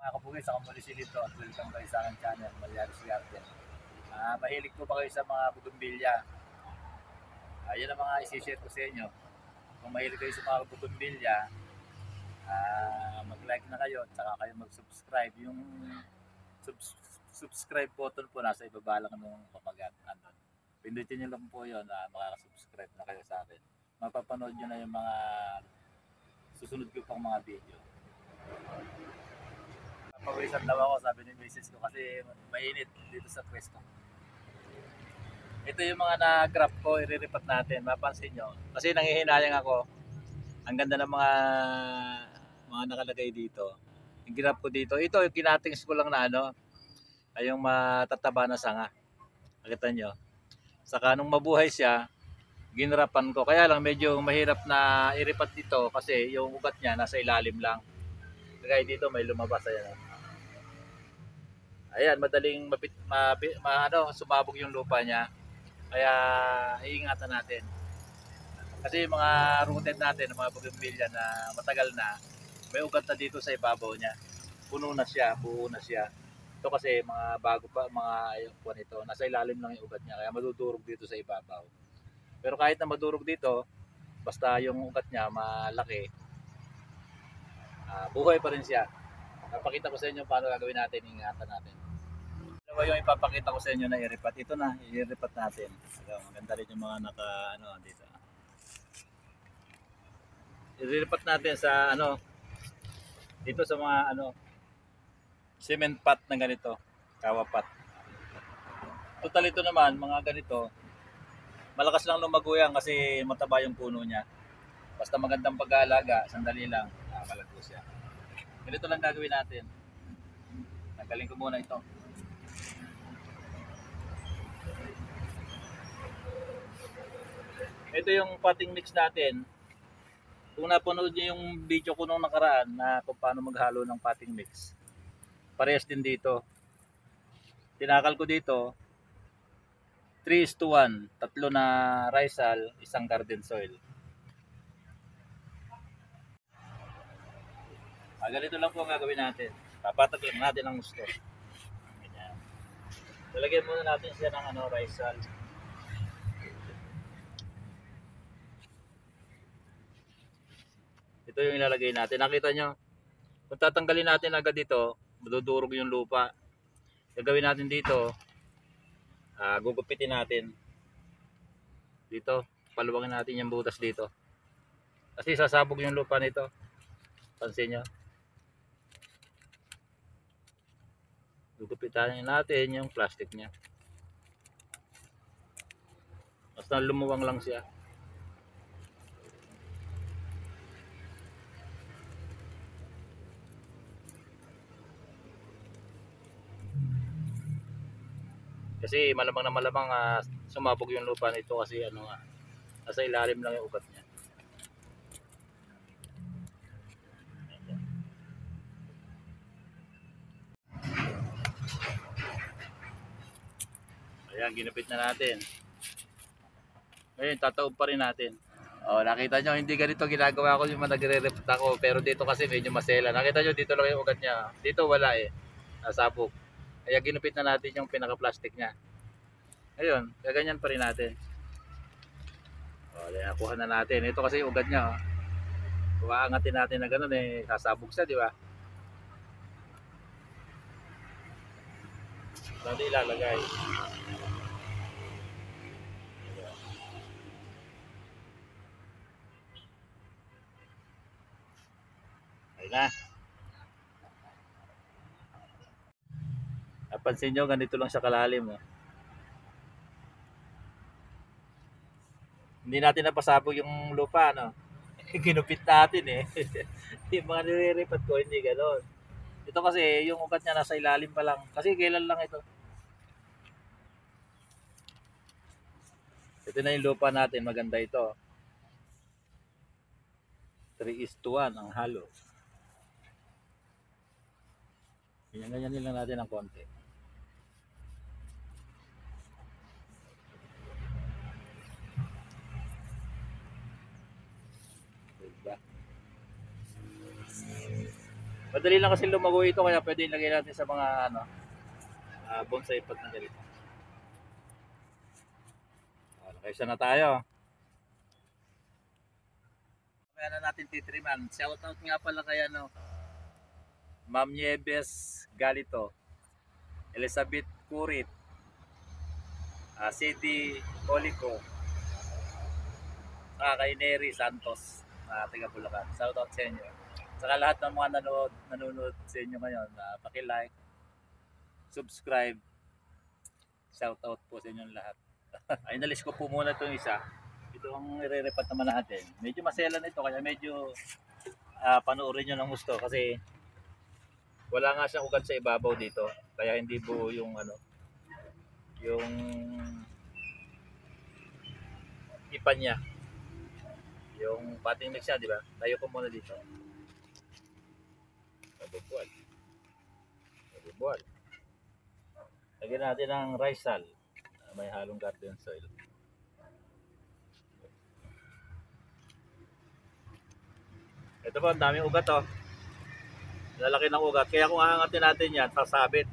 Mga kabugis, ako muli si Lito at welcome kayo sa aking channel, Malyaris Garden. Mahilig po ba kayo sa mga bugumbilya? Yan ang mga isi-share ko sa inyo. Kung mahilig kayo sa mga bugumbilya, mag-like na kayo at saka kayo mag-subscribe. Yung subscribe button po nasa ibaba lang ng papagat. Pindutin nyo lang po yun na makaka-subscribe na kayo sa akin. Mapapanood nyo na yung mga susunod ko pang mga video. Pawisan daw ako, sabi ni Mrs. ko, kasi mainit dito sa pwesto. Ito yung mga na-graph ko, iriripat natin. Mapansin nyo. Kasi nangihinayang ako. Ang ganda ng mga nakalagay dito. Yung graph ko dito. Ito, yung kinatings ko lang na ay yung matataba na sanga. Nakita nyo. Saka nung mabuhay siya, ginrapan ko. Kaya lang medyo mahirap na iripat dito kasi yung ugat niya nasa ilalim lang. Kaya dito may lumabas. Ayan, madaling sumabog yung lupa niya. Kaya iingatan natin. Kasi yung mga rooted natin, mga bougainvillea na matagal na, may ugat na dito sa ibabaw niya. Puno na siya, buo na siya. Ito kasi mga bago pa, mga ayun ito, nasa ilalim lang yung ugat niya. Kaya madudurog dito sa ibabaw. Pero kahit na madurog dito, basta yung ugat niya malaki, buhay pa rin siya. Napakita ko sa inyo paano gagawin natin, ingatan natin. Dalawa yung ipapakita ko sa inyo na iripat. Ito na, i-ripat natin. Maganda rin yung mga dito. I-ripat natin sa dito sa mga cement pot na ganito, kawa pot. Total ito naman, mga ganito, malakas lang lumago yan kasi mataba yung puno niya. Basta magandang pag-aalaga, sandali lang, malago siya. Ganito lang gagawin natin. Tanggalin ko muna ito. Ito yung potting mix natin. Kung napanood niyo yung video ko nung nakaraan na kung paano maghalo ng potting mix, parehas din dito. Tinakal ko dito 3:1, tatlo na Rizal, isang garden soil. Ganito lang po ang gagawin natin. Papatag lang natin ang gusto. Ganyan. Lalagyan muna natin siya ng Rizal. Ito yung ilalagay natin. Nakita nyo? Kung tatanggalin natin agad dito, madudurog yung lupa. Gagawin natin dito, gugupitin natin. Dito, paluwangin natin yung butas dito. Kasi sasabog yung lupa nito. Pansin nyo? Gugupitan natin yung plastic niya. Basta lumuwang lang siya. Kasi malamang na malamang sumabog yung lupa nito kasi nasa ilalim lang yung ugat niya. Ayan, ginupit na natin. Ngayon, tataob pa rin natin. Nakita nyo, hindi ganito ginagawa ko yung nagre-repat ako. Pero dito kasi medyo masela. Nakita nyo, dito lang yung ugat niya. Dito wala nasabog. Kaya ginupit na natin yung pinaka-plastic niya. Ngayon, gaganyan pa rin natin. Nakuha na natin. Ito kasi yung ugat niya. Kung aangatin natin na ganun, sasabog siya, di ba? Dali ilalagay. Ayun na. Napansin nyo, ganito lang siya kalalim. Hindi natin napasabog yung lupa, Ginupit natin Yung mga nire-repat ko, hindi gano'n. Ito kasi, yung ugat niya nasa ilalim pa lang. Kasi kailan lang ito. Ito na yung lupa natin, maganda ito. 3:1 ang halo. Ganyan lang natin ng konti. Diba? Madali lang kasi lumago ito kaya pwede ilagay natin sa mga ano, bonsai pot na ganito. Kaysa na tayo. Kaya na natin titriman. Shoutout nga pala kay ano, Ma'am Nieves Galito, Elizabeth Curit, City Colico, saka kay Neri Santos na taga Bulacan. Shoutout sa inyo. Saka lahat ng mga nanonood sa inyo ngayon, paki-like, subscribe, shoutout po sa inyong lahat. Ay, nalis ko po muna itong isa. Ito ang ire-repat naman natin. Medyo masela nito kaya medyo panoorin nyo ng gusto kasi wala nga siyang ugat sa ibabaw dito. Kaya hindi buo yung ano, yung ipan niya. Yung pating mix niya, di ba? Tayo ko muna dito. Kabubuan. Kabubuan. Lagyan natin ng rice sal. May halong garden soil. Ito po, ang daming ugat oh. Lalaki ng ugat. Kaya kung aangatin natin yan, sasabit.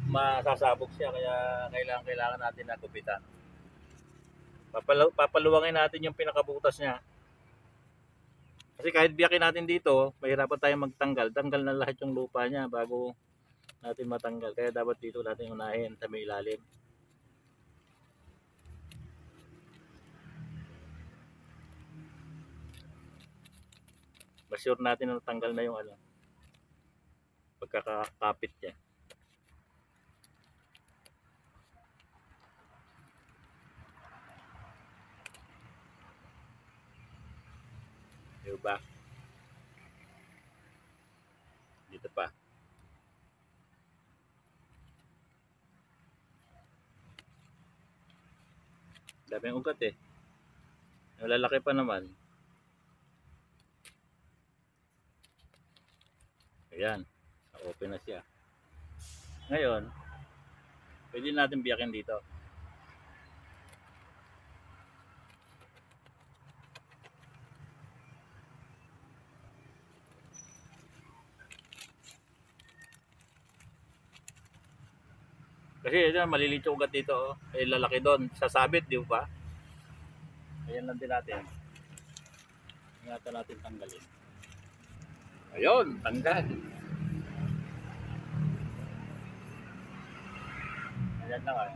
Masasabog siya. Kaya kailangan natin na gupitan. Papaluwangin natin yung pinakabutas niya. Kasi kahit biyakin natin dito, mahirapan tayong magtanggal. Tanggal na lahat yung lupa niya bago natin matanggal. Kaya dapat dito natin unahin sa may ilalim. Masure natin na tanggal na yung ano, pagkakapit niya. Diba? Dito pa. Daming ugat eh. Lalaki pa naman. Ayan. Open na siya. Ngayon, pwede natin biyakin dito. Kasi ito, maliliit yung ugat dito. Oh. Eh, lalaki doon. Sasabit, di ba? Ayan lang din natin. Ingatan natin tanggalin. Ayun, tanggal. Ayan lang ah.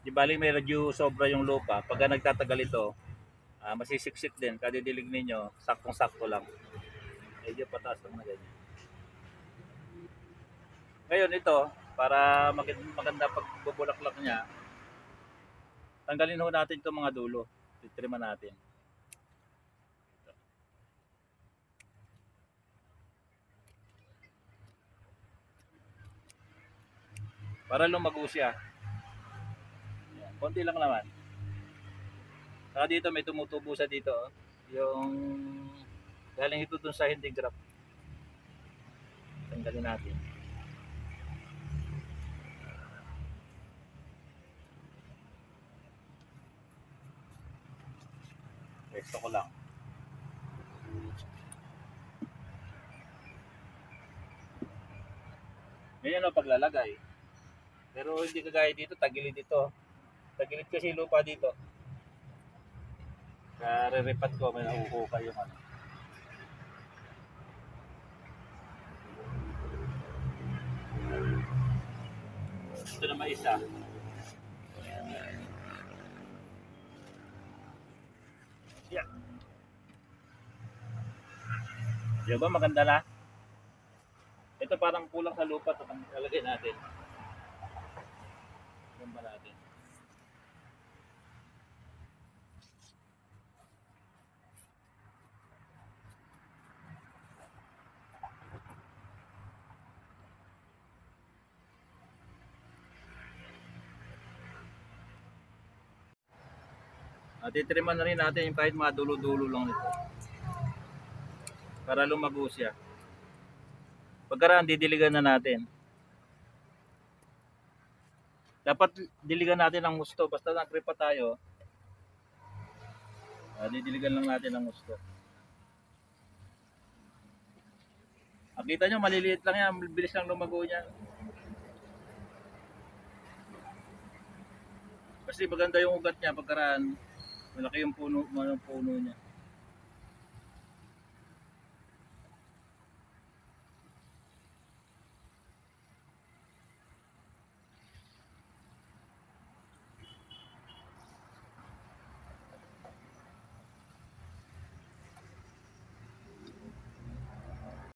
Di bali may radyo sobra yung lupa. Pagka nagtatagal ito, masisiksik din. Kadidilig ninyo, saktong-sakto lang. Medyo pataas lang na ganyan. Ngayon ito, para maganda pagbubulaklak niya, tanggalin ho natin itong mga dulo. Titriman natin. Para lumago siya. Yan. Konti lang naman. Saka dito may tumutubo sa dito. Oh. Yung galing ito dun sa hindi graft. Tanggalin natin. Resto ko lang. Ganyan ang paglalagay. Pero hindi kagaya dito, tagilid dito. Tagilid kasi lupa dito. Kaya re-repat ko, may nahuhukay yung ano. Ito naman isa. Yeah. Di ba maganda na? Ito parang kulang sa lupa ito. Lalagay natin. Gamba natin. Titriman na rin natin yung kahit mga dulo-dulo lang nito. Para lumago siya. Pagkaraan, didiligan na natin. Dapat diligan natin ang gusto. Basta nag-crepa tayo, didiligan lang natin ang gusto. Kita nyo, maliliit lang yan. Bilis lang lumago niya. Kasi maganda yung ugat niya pagkaraan. Malaki yung puno niya.